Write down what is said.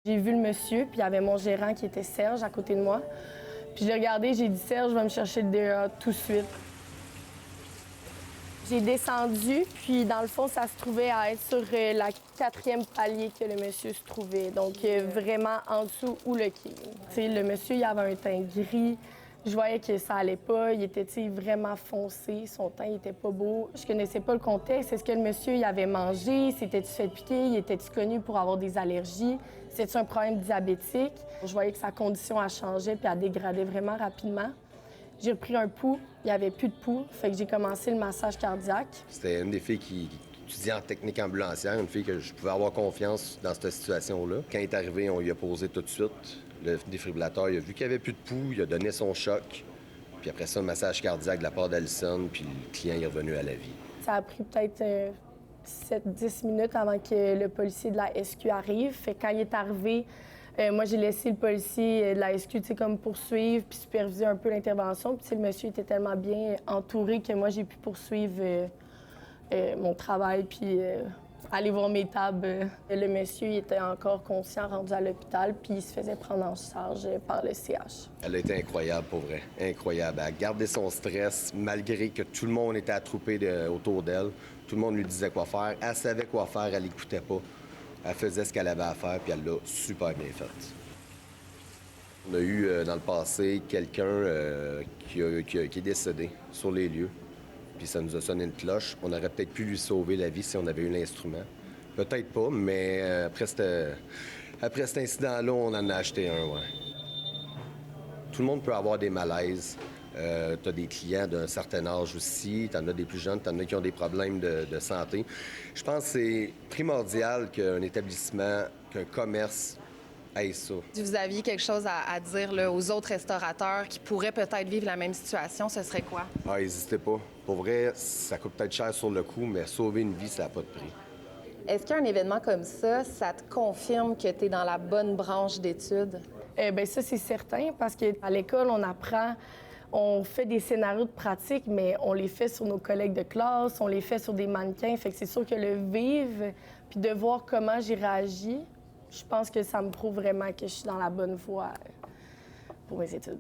J'ai vu le monsieur, puis il y avait mon gérant qui était Serge à côté de moi. Puis j'ai regardé, j'ai dit Serge, va me chercher le DEA tout de suite. J'ai descendu, puis dans le fond, ça se trouvait à être sur la 4e palier que le monsieur se trouvait. Donc vraiment en dessous où le quai. Le monsieur, il avait un teint gris. Je voyais que ça allait pas. Il était vraiment foncé. Son teint était pas beau. Je connaissais pas le contexte. Est-ce que le monsieur il avait mangé? S'était-tu fait piquer? Il était-tu connu pour avoir des allergies? C'était-tu un problème diabétique? Je voyais que sa condition a changé puis a dégradé vraiment rapidement. J'ai repris un pouls. Il n'y avait plus de pouls. Fait que j'ai commencé le massage cardiaque. C'était une des filles qui étudiait en technique ambulancière, une fille que je pouvais avoir confiance dans cette situation-là. Quand il est arrivé, on lui a posé tout de suite le défibrillateur. Il a vu qu'il n'y avait plus de pouls, il a donné son choc. Puis après ça, le massage cardiaque de la part d'Alison, puis le client est revenu à la vie. Ça a pris peut-être 7-10 minutes avant que le policier de la SQ arrive. Fait que quand il est arrivé, moi, j'ai laissé le policier de la SQ comme poursuivre puis superviser un peu l'intervention. Puis le monsieur était tellement bien entouré que moi, j'ai pu poursuivre mon travail puis aller voir mes tables. Le monsieur il était encore conscient, rendu à l'hôpital, puis il se faisait prendre en charge par le CH. Elle a été incroyable, pour vrai. Incroyable. Elle a gardé son stress malgré que tout le monde était attroupé autour d'elle. Tout le monde lui disait quoi faire. Elle savait quoi faire, elle n'écoutait pas. Elle faisait ce qu'elle avait à faire, puis elle l'a super bien fait. On a eu dans le passé quelqu'un qui est décédé sur les lieux. Puis ça nous a sonné une cloche. On aurait peut-être pu lui sauver la vie si on avait eu l'instrument. Peut-être pas, mais après cet incident-là, on en a acheté un, ouais. Tout le monde peut avoir des malaises. Tu as des clients d'un certain âge aussi, tu en as des plus jeunes, tu en as qui ont des problèmes de santé. Je pense que c'est primordial qu'un établissement, qu'un commerce ait ça. Si vous aviez quelque chose à dire là, aux autres restaurateurs qui pourraient peut-être vivre la même situation, ce serait quoi? Ah, n'hésitez pas. Pour vrai, ça coûte peut-être cher sur le coup, mais sauver une vie, ça n'a pas de prix. Est-ce qu'un événement comme ça te confirme que tu es dans la bonne branche d'études? Bien, ça, c'est certain, parce qu'à l'école, on apprend, on fait des scénarios de pratique, mais on les fait sur nos collègues de classe, on les fait sur des mannequins. Fait que c'est sûr que le vivre, puis de voir comment j'ai réagi, je pense que ça me prouve vraiment que je suis dans la bonne voie pour mes études.